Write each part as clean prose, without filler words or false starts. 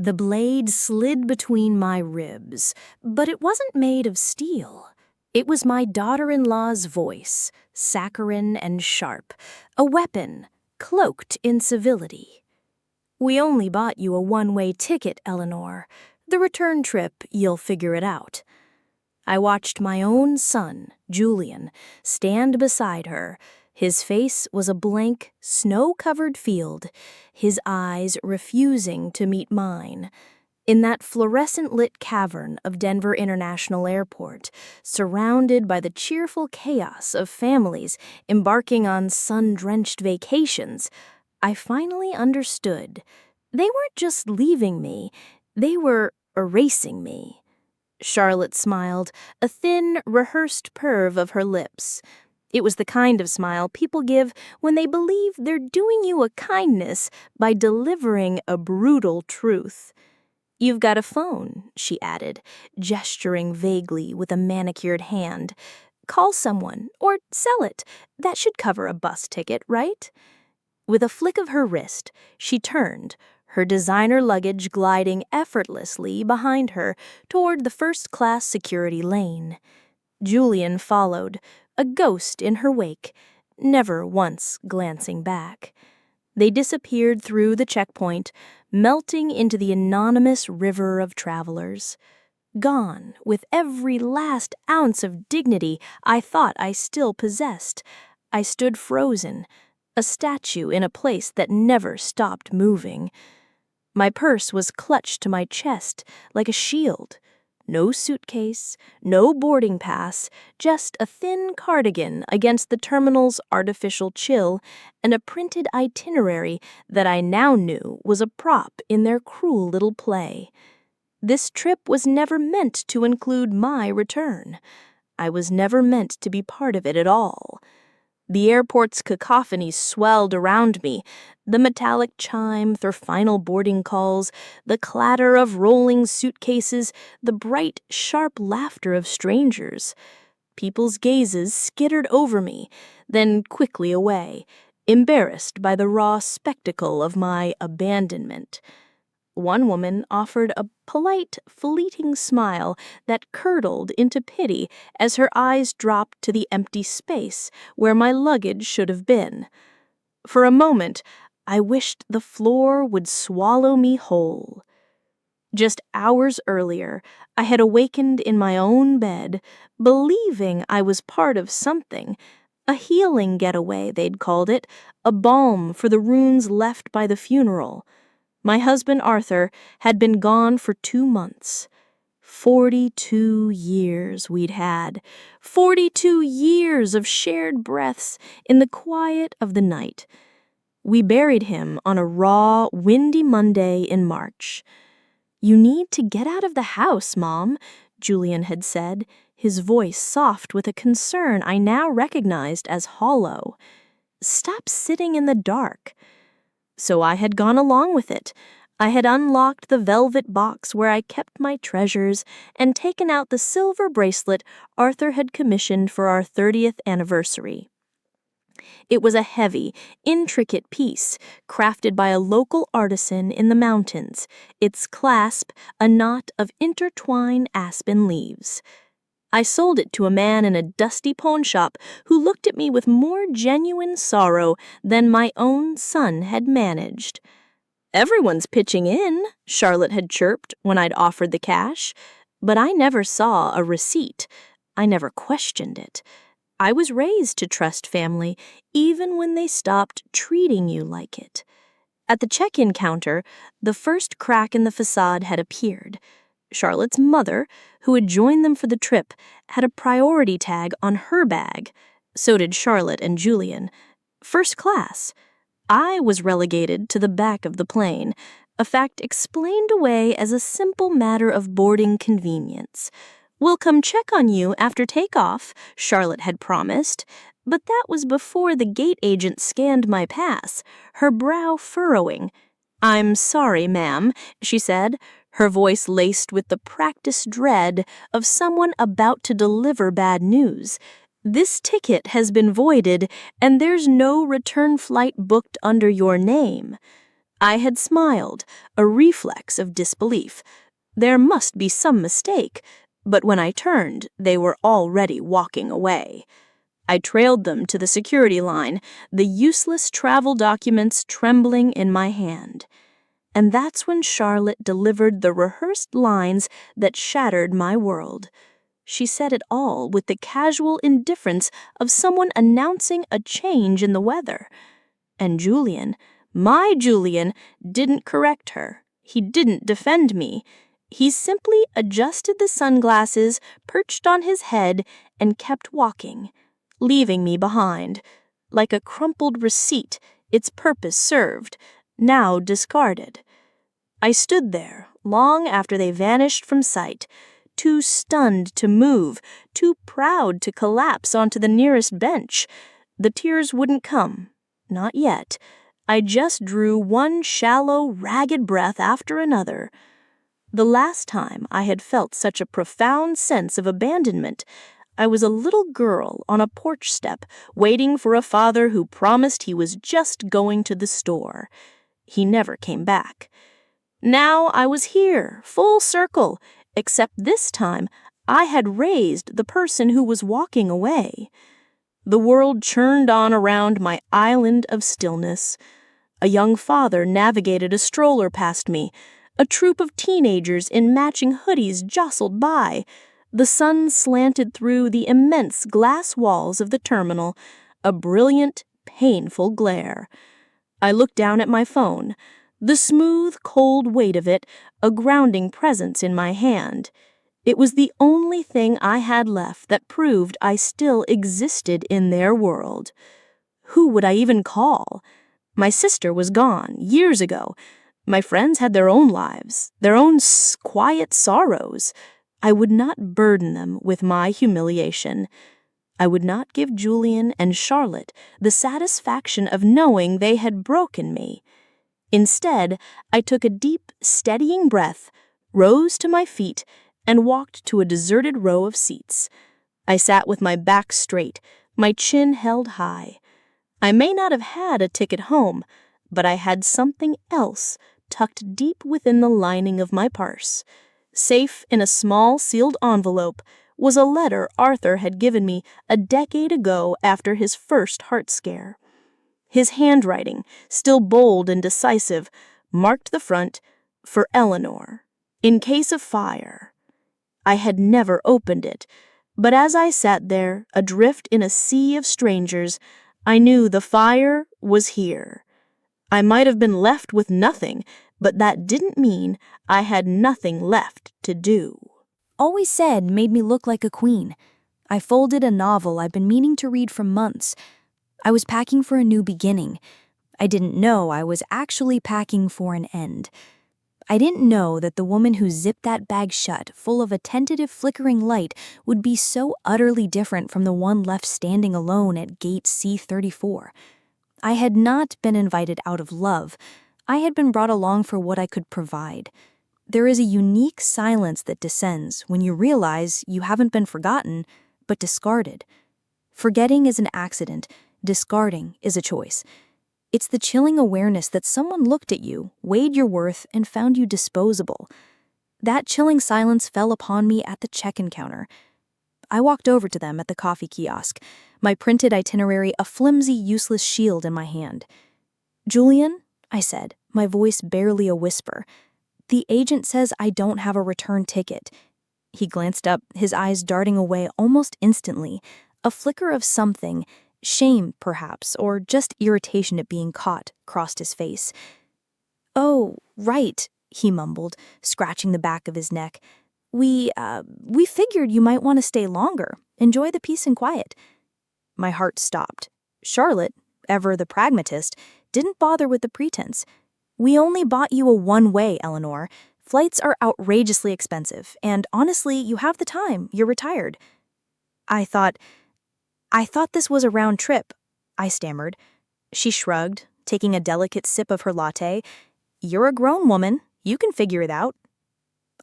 The blade slid between my ribs, but it wasn't made of steel. It was my daughter-in-law's voice, saccharine and sharp, a weapon, cloaked in civility. "We only bought you a one-way ticket, Eleanor. The return trip, you'll figure it out." I watched my own son, Julian, stand beside her. His face was a blank, snow-covered field, his eyes refusing to meet mine. In that fluorescent-lit cavern of Denver International Airport, surrounded by the cheerful chaos of families embarking on sun-drenched vacations, I finally understood. They weren't just leaving me, they were erasing me. Charlotte smiled, a thin, rehearsed curve of her lips. It was the kind of smile people give when they believe they're doing you a kindness by delivering a brutal truth. "You've got a phone," she added, gesturing vaguely with a manicured hand. "Call someone, or sell it. That should cover a bus ticket, right?" With a flick of her wrist, she turned, her designer luggage gliding effortlessly behind her toward the first-class security lane. Julian followed, a ghost in her wake, never once glancing back. They disappeared through the checkpoint, melting into the anonymous river of travelers. Gone, with every last ounce of dignity I thought I still possessed, I stood frozen, a statue in a place that never stopped moving. My purse was clutched to my chest like a shield. No suitcase, no boarding pass, just a thin cardigan against the terminal's artificial chill and a printed itinerary that I now knew was a prop in their cruel little play. This trip was never meant to include my return. I was never meant to be part of it at all. The airport's cacophony swelled around me, the metallic chime their final boarding calls, the clatter of rolling suitcases, the bright, sharp laughter of strangers. People's gazes skittered over me, then quickly away, embarrassed by the raw spectacle of my abandonment. One woman offered a polite, fleeting smile that curdled into pity as her eyes dropped to the empty space where my luggage should have been. For a moment, I wished the floor would swallow me whole. Just hours earlier, I had awakened in my own bed, believing I was part of something, a healing getaway, they'd called it, a balm for the wounds left by the funeral. My husband, Arthur, had been gone for 2 months. 42 years we'd had. 42 years of shared breaths in the quiet of the night. We buried him on a raw, windy Monday in March. "You need to get out of the house, Mom," Julian had said, his voice soft with a concern I now recognized as hollow. "Stop sitting in the dark." So I had gone along with it. I had unlocked the velvet box where I kept my treasures and taken out the silver bracelet Arthur had commissioned for our 30th anniversary. It was a heavy, intricate piece, crafted by a local artisan in the mountains, its clasp a knot of intertwined aspen leaves. I sold it to a man in a dusty pawn shop who looked at me with more genuine sorrow than my own son had managed. "Everyone's pitching in," Charlotte had chirped when I'd offered the cash, but I never saw a receipt. I never questioned it. I was raised to trust family, even when they stopped treating you like it. At the check-in counter, the first crack in the facade had appeared. Charlotte's mother, who had joined them for the trip, had a priority tag on her bag. So did Charlotte and Julian. First class. I was relegated to the back of the plane, a fact explained away as a simple matter of boarding convenience. "We'll come check on you after takeoff," Charlotte had promised, but that was before the gate agent scanned my pass, her brow furrowing. "I'm sorry, ma'am," she said, her voice laced with the practiced dread of someone about to deliver bad news. "This ticket has been voided, and there's no return flight booked under your name." I had smiled, a reflex of disbelief. There must be some mistake, but when I turned, they were already walking away. I trailed them to the security line, the useless travel documents trembling in my hand. And that's when Charlotte delivered the rehearsed lines that shattered my world. She said it all with the casual indifference of someone announcing a change in the weather. And Julian, my Julian, didn't correct her. He didn't defend me. He simply adjusted the sunglasses perched on his head and kept walking, leaving me behind, like a crumpled receipt, its purpose served, now discarded. I stood there long after they vanished from sight, too stunned to move, too proud to collapse onto the nearest bench. The tears wouldn't come. Not yet. I just drew one shallow, ragged breath after another. The last time I had felt such a profound sense of abandonment, I was a little girl on a porch step, waiting for a father who promised he was just going to the store. He never came back. Now I was here, full circle, except this time I had raised the person who was walking away. The world churned on around my island of stillness. A young father navigated a stroller past me. A troop of teenagers in matching hoodies jostled by. The sun slanted through the immense glass walls of the terminal, a brilliant, painful glare. I looked down at my phone, the smooth, cold weight of it, a grounding presence in my hand. It was the only thing I had left that proved I still existed in their world. Who would I even call? My sister was gone, years ago. My friends had their own lives, their own quiet sorrows. I would not burden them with my humiliation. I would not give Julian and Charlotte the satisfaction of knowing they had broken me. Instead, I took a deep, steadying breath, rose to my feet, and walked to a deserted row of seats. I sat with my back straight, my chin held high. I may not have had a ticket home, but I had something else tucked deep within the lining of my purse. Safe in a small sealed envelope was a letter Arthur had given me a decade ago after his first heart scare. His handwriting, still bold and decisive, marked the front, "For Eleanor, in case of fire." I had never opened it, but as I sat there, adrift in a sea of strangers, I knew the fire was here. I might have been left with nothing, but that didn't mean I had nothing left to do. Always Said made me look like a queen. I folded a novel I'd been meaning to read for months. I was packing for a new beginning. I didn't know I was actually packing for an end. I didn't know that the woman who zipped that bag shut, full of a tentative flickering light, would be so utterly different from the one left standing alone at gate C34. I had not been invited out of love. I had been brought along for what I could provide. There is a unique silence that descends when you realize you haven't been forgotten, but discarded. Forgetting is an accident. Discarding is a choice. It's the chilling awareness that someone looked at you, weighed your worth, and found you disposable. That chilling silence fell upon me at the check-in counter. I walked over to them at the coffee kiosk, my printed itinerary a flimsy, useless shield in my hand. "Julian," I said, my voice barely a whisper, "the agent says I don't have a return ticket." He glanced up, his eyes darting away almost instantly. A flicker of something, shame perhaps, or just irritation at being caught, crossed his face. "Oh, right," he mumbled, scratching the back of his neck. We figured you might want to stay longer. Enjoy the peace and quiet." My heart stopped. Charlotte, ever the pragmatist, didn't bother with the pretense. "We only bought you a one-way, Eleanor. Flights are outrageously expensive, and honestly, you have the time. You're retired." I thought this was a round trip," I stammered. She shrugged, taking a delicate sip of her latte. "You're a grown woman. You can figure it out."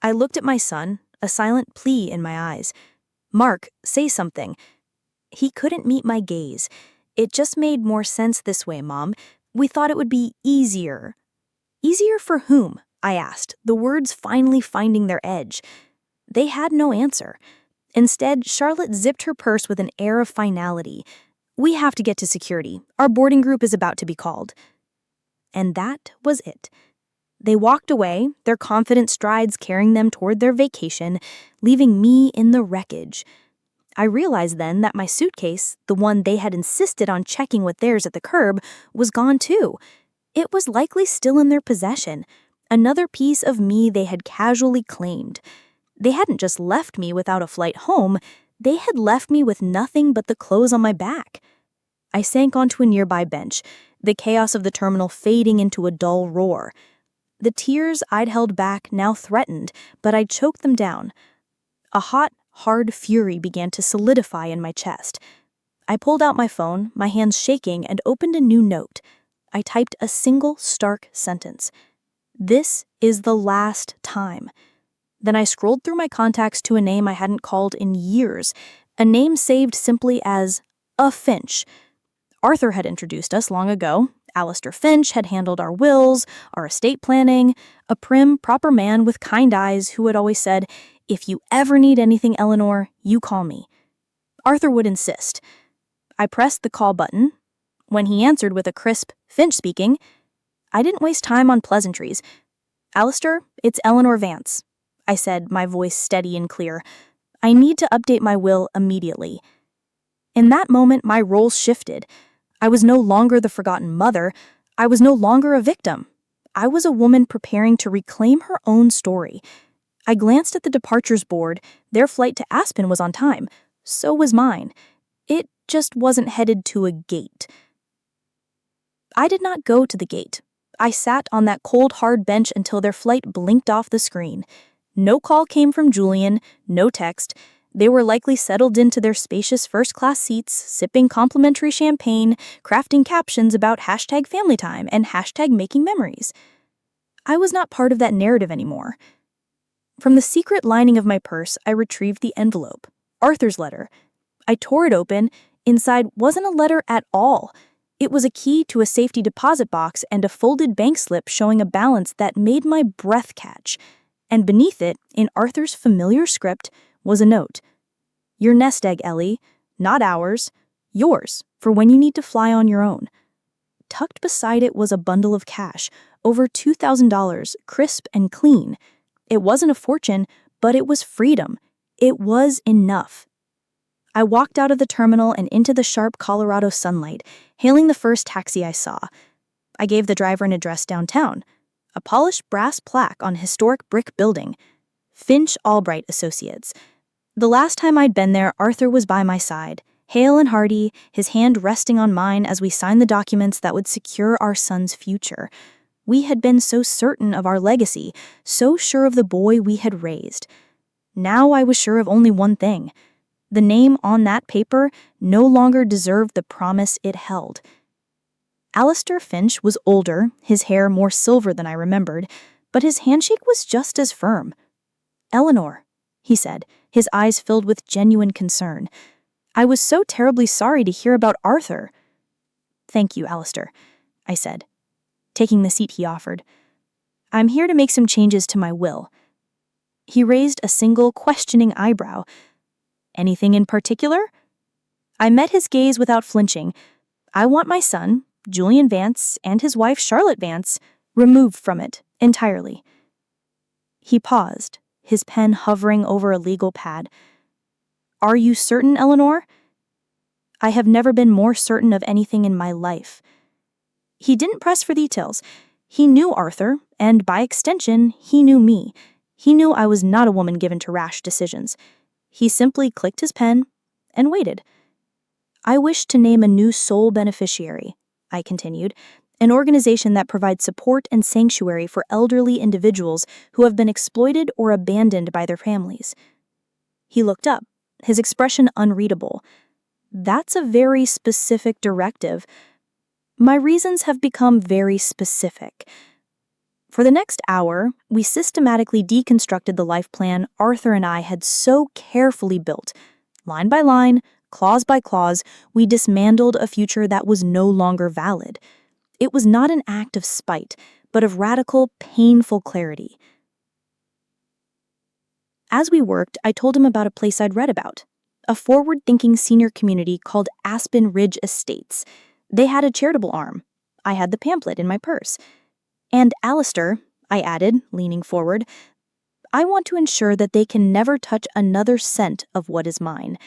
I looked at my son, a silent plea in my eyes. "Mark, say something." He couldn't meet my gaze. "It just made more sense this way, Mom. We thought it would be easier." Easier for whom? I asked, the words finally finding their edge. They had no answer. Instead, Charlotte zipped her purse with an air of finality. We have to get to security. Our boarding group is about to be called. And that was it. They walked away, their confident strides carrying them toward their vacation, leaving me in the wreckage. I realized then that my suitcase, the one they had insisted on checking with theirs at the curb, was gone too. It was likely still in their possession, another piece of me they had casually claimed. They hadn't just left me without a flight home, they had left me with nothing but the clothes on my back. I sank onto a nearby bench, the chaos of the terminal fading into a dull roar. The tears I'd held back now threatened, but I choked them down. A hot, hard fury began to solidify in my chest. I pulled out my phone, my hands shaking, and opened a new note. I typed a single stark sentence. "This is the last time." Then I scrolled through my contacts to a name I hadn't called in years, a name saved simply as a Finch. Arthur had introduced us long ago. Alistair Finch had handled our wills, our estate planning, a prim, proper man with kind eyes who had always said, "If you ever need anything, Eleanor, you call me." Arthur would insist. I pressed the call button. When he answered with a crisp, "Finch speaking," I didn't waste time on pleasantries. "Alistair, it's Eleanor Vance," I said, my voice steady and clear. "I need to update my will immediately." In that moment, my roles shifted. I was no longer the forgotten mother. I was no longer a victim. I was a woman preparing to reclaim her own story. I glanced at the departures board. Their flight to Aspen was on time. So was mine. It just wasn't headed to a gate. I did not go to the gate. I sat on that cold, hard bench until their flight blinked off the screen. No call came from Julian, no text. They were likely settled into their spacious first-class seats, sipping complimentary champagne, crafting captions about #FamilyTime and #MakingMemories. I was not part of that narrative anymore. From the secret lining of my purse, I retrieved the envelope. Arthur's letter. I tore it open. Inside wasn't a letter at all. It was a key to a safety deposit box and a folded bank slip showing a balance that made my breath catch. And beneath it, in Arthur's familiar script, was a note. "Your nest egg, Ellie. Not ours. Yours, for when you need to fly on your own." Tucked beside it was a bundle of cash, over $2,000, crisp and clean. It wasn't a fortune, but it was freedom. It was enough. I walked out of the terminal and into the sharp Colorado sunlight, hailing the first taxi I saw. I gave the driver an address downtown, a polished brass plaque on a historic brick building. Finch Albright Associates. The last time I'd been there, Arthur was by my side, hale and hearty, his hand resting on mine as we signed the documents that would secure our son's future. We had been so certain of our legacy, so sure of the boy we had raised. Now I was sure of only one thing. The name on that paper no longer deserved the promise it held. Alistair Finch was older, his hair more silver than I remembered, but his handshake was just as firm. "Eleanor," he said, his eyes filled with genuine concern. "I was so terribly sorry to hear about Arthur." "Thank you, Alistair," I said, taking the seat he offered. "I'm here to make some changes to my will." He raised a single questioning eyebrow. "Anything in particular?" I met his gaze without flinching. "I want my son, Julian Vance, and his wife Charlotte Vance, removed from it entirely." He paused, his pen hovering over a legal pad. "Are you certain, Eleanor?" "I have never been more certain of anything in my life." He didn't press for details. He knew Arthur, and by extension, he knew me. He knew I was not a woman given to rash decisions. He simply clicked his pen and waited. "I wish to name a new sole beneficiary," I continued, "an organization that provides support and sanctuary for elderly individuals who have been exploited or abandoned by their families." He looked up, his expression unreadable. "That's a very specific directive." My reasons have become very specific. For the next hour, we systematically deconstructed the life plan Arthur and I had so carefully built. Line by line, clause by clause, we dismantled a future that was no longer valid. It was not an act of spite, but of radical, painful clarity. As we worked, I told him about a place I'd read about, a forward-thinking senior community called Aspen Ridge Estates. They had a charitable arm. I had the pamphlet in my purse. And Alistair, I added, leaning forward, I want to ensure that they can never touch another cent of what is mine.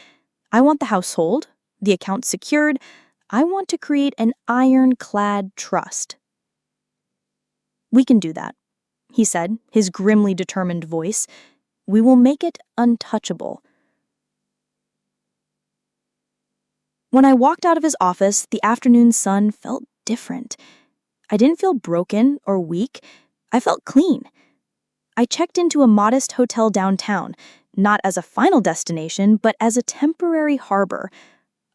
I want the household, the account secured. I want to create an ironclad trust. We can do that, he said, his grimly determined voice. We will make it untouchable. When I walked out of his office, the afternoon sun felt different. I didn't feel broken or weak. I felt clean. I checked into a modest hotel downtown, not as a final destination, but as a temporary harbor,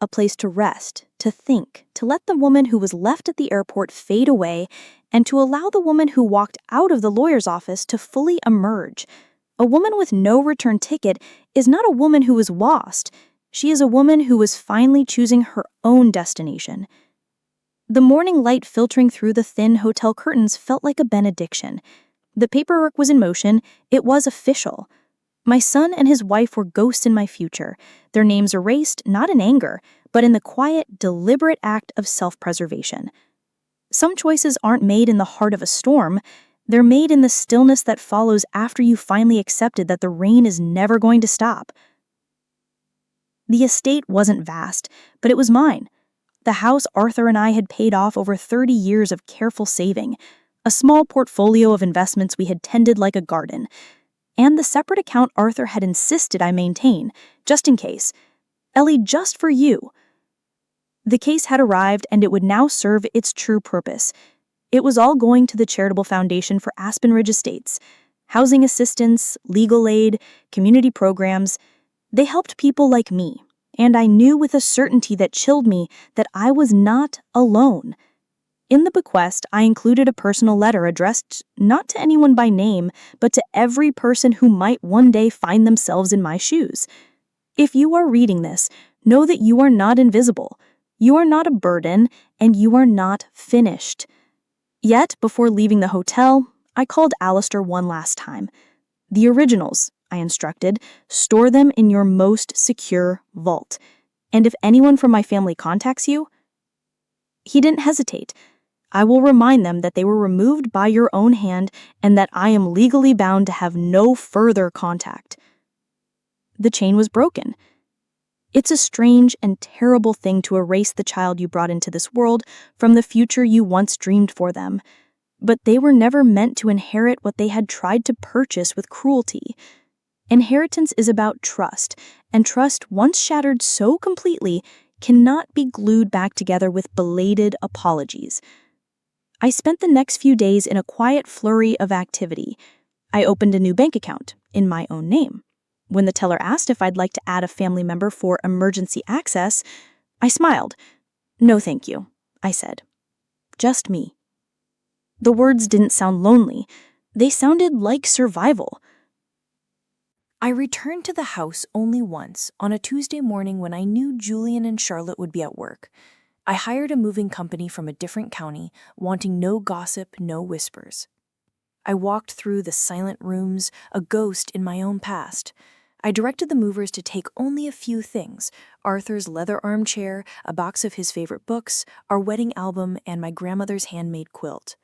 a place to rest, to think, to let the woman who was left at the airport fade away, and to allow the woman who walked out of the lawyer's office to fully emerge. A woman with no return ticket is not a woman who is lost. She is a woman who was finally choosing her own destination. The morning light filtering through the thin hotel curtains felt like a benediction. The paperwork was in motion. It was official. My son and his wife were ghosts in my future, their names erased not in anger, but in the quiet, deliberate act of self-preservation. Some choices aren't made in the heart of a storm. They're made in the stillness that follows after you finally accepted that the rain is never going to stop. The estate wasn't vast, but it was mine. The house Arthur and I had paid off over 30 years of careful saving, a small portfolio of investments we had tended like a garden, and the separate account Arthur had insisted I maintain, just in case. Ellie, just for you. The case had arrived, and it would now serve its true purpose. It was all going to the charitable foundation for Aspen Ridge Estates. Housing assistance, legal aid, community programs. They helped people like me, and I knew with a certainty that chilled me that I was not alone. In the bequest, I included a personal letter addressed not to anyone by name, but to every person who might one day find themselves in my shoes. If you are reading this, know that you are not invisible. You are not a burden, and you are not finished. Yet, before leaving the hotel, I called Alistair one last time. The originals, I instructed, store them in your most secure vault. And if anyone from my family contacts you, he didn't hesitate. I will remind them that they were removed by your own hand and that I am legally bound to have no further contact. The chain was broken. It's a strange and terrible thing to erase the child you brought into this world from the future you once dreamed for them. But they were never meant to inherit what they had tried to purchase with cruelty. Inheritance is about trust, and trust once shattered so completely cannot be glued back together with belated apologies. I spent the next few days in a quiet flurry of activity. I opened a new bank account in my own name. When the teller asked if I'd like to add a family member for emergency access, I smiled. No, thank you, I said. Just me. The words didn't sound lonely. They sounded like survival. I returned to the house only once, on a Tuesday morning when I knew Julian and Charlotte would be at work. I hired a moving company from a different county, wanting no gossip, no whispers. I walked through the silent rooms, a ghost in my own past. I directed the movers to take only a few things: Arthur's leather armchair, a box of his favorite books, our wedding album, and my grandmother's handmade quilt.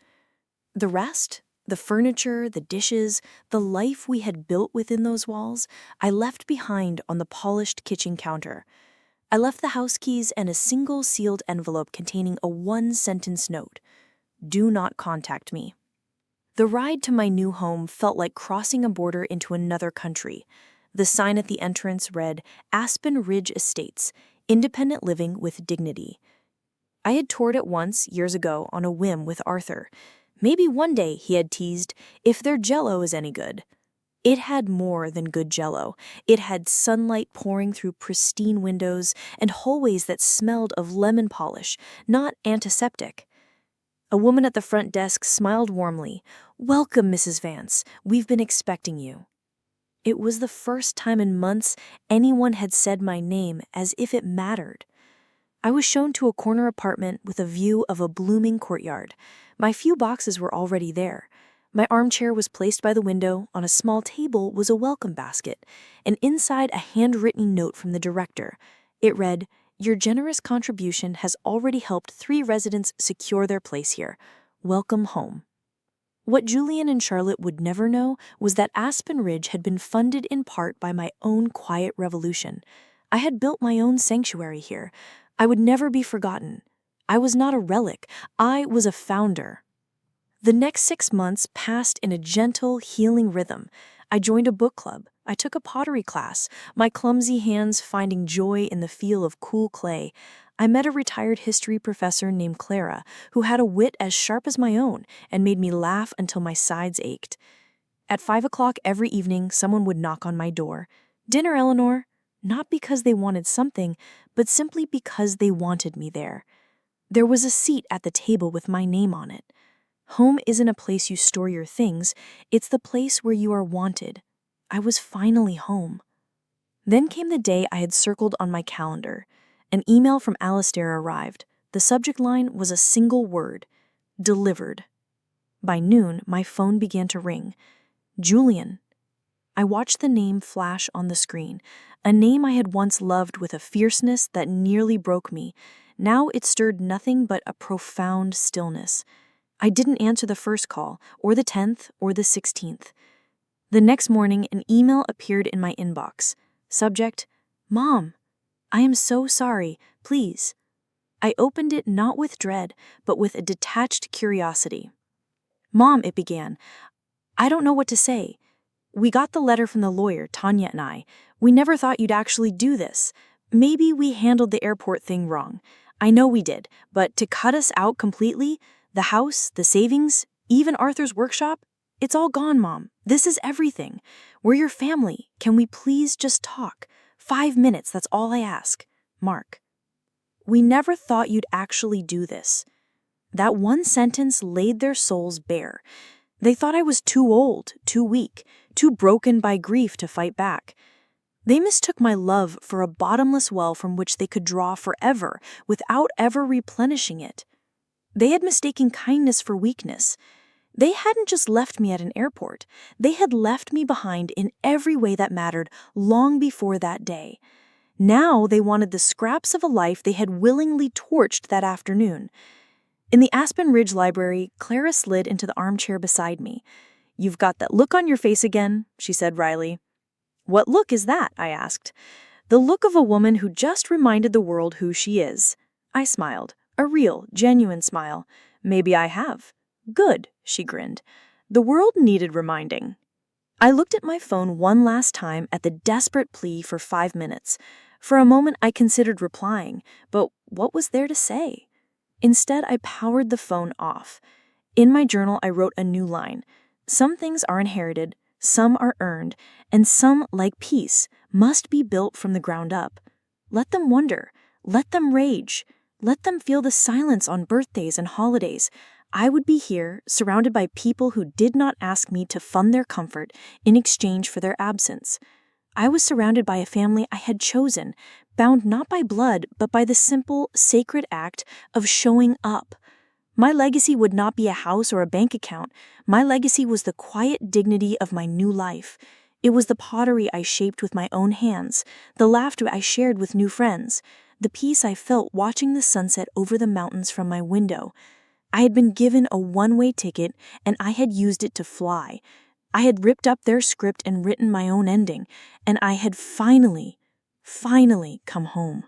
The rest, the furniture, the dishes, the life we had built within those walls, I left behind on the polished kitchen counter. I left the house keys and a single sealed envelope containing a one-sentence note: "Do not contact me." The ride to my new home felt like crossing a border into another country. The sign at the entrance read, Aspen Ridge Estates, independent living with dignity. I had toured it once, years ago, on a whim with Arthur. Maybe one day, he had teased, if their Jell-O is any good. It had more than good Jell-O. It had sunlight pouring through pristine windows and hallways that smelled of lemon polish, not antiseptic. A woman at the front desk smiled warmly. "Welcome, Mrs. Vance. We've been expecting you." It was the first time in months anyone had said my name as if it mattered. I was shown to a corner apartment with a view of a blooming courtyard. My few boxes were already there. My armchair was placed by the window. On a small table was a welcome basket, and inside a handwritten note from the director. It read, "Your generous contribution has already helped 3 residents secure their place here. Welcome home." What Julian and Charlotte would never know was that Aspen Ridge had been funded in part by my own quiet revolution. I had built my own sanctuary here. I would never be forgotten. I was not a relic. I was a founder. The next 6 months passed in a gentle, healing rhythm. I joined a book club. I took a pottery class, my clumsy hands finding joy in the feel of cool clay. I met a retired history professor named Clara, who had a wit as sharp as my own and made me laugh until my sides ached. At 5 o'clock every evening, someone would knock on my door. "Dinner, Eleanor?" Not because they wanted something, but simply because they wanted me there. There was a seat at the table with my name on it. Home isn't a place you store your things, it's the place where you are wanted. I was finally home. Then came the day I had circled on my calendar. An email from Alistair arrived. The subject line was a single word: delivered. By noon, my phone began to ring. Julian. I watched the name flash on the screen, a name I had once loved with a fierceness that nearly broke me. Now it stirred nothing but a profound stillness. I didn't answer the first call, or the 10th, or the 16th. The next morning, an email appeared in my inbox. Subject: Mom, I am so sorry, please. I opened it not with dread, but with a detached curiosity. Mom, it began, I don't know what to say. We got the letter from the lawyer, Tanya and I. We never thought you'd actually do this. Maybe we handled the airport thing wrong. I know we did, but to cut us out completely, the house, the savings, even Arthur's workshop, it's all gone, Mom. This is everything. We're your family. Can we please just talk? 5 minutes, that's all I ask. Mark. We never thought you'd actually do this. That one sentence laid their souls bare. They thought I was too old, too weak, too broken by grief to fight back. They mistook my love for a bottomless well from which they could draw forever without ever replenishing it. They had mistaken kindness for weakness. They hadn't just left me at an airport. They had left me behind in every way that mattered long before that day. Now they wanted the scraps of a life they had willingly torched that afternoon. In the Aspen Ridge Library, Clara slid into the armchair beside me. "You've got that look on your face again," she said wryly. "What look is that?" I asked. "The look of a woman who just reminded the world who she is." I smiled, a real, genuine smile. "Maybe I have." "Good," she grinned. "The world needed reminding." I looked at my phone one last time at the desperate plea for 5 minutes. For a moment I considered replying, but what was there to say? Instead, I powered the phone off. In my journal, I wrote a new line. Some things are inherited, some are earned, and some, like peace, must be built from the ground up. Let them wonder. Let them rage. Let them feel the silence on birthdays and holidays. I would be here, surrounded by people who did not ask me to fund their comfort in exchange for their absence. I was surrounded by a family I had chosen, bound not by blood, but by the simple, sacred act of showing up. My legacy would not be a house or a bank account. My legacy was the quiet dignity of my new life. It was the pottery I shaped with my own hands, the laughter I shared with new friends, the peace I felt watching the sunset over the mountains from my window. I had been given a one-way ticket, and I had used it to fly. I had ripped up their script and written my own ending, and I had finally come home.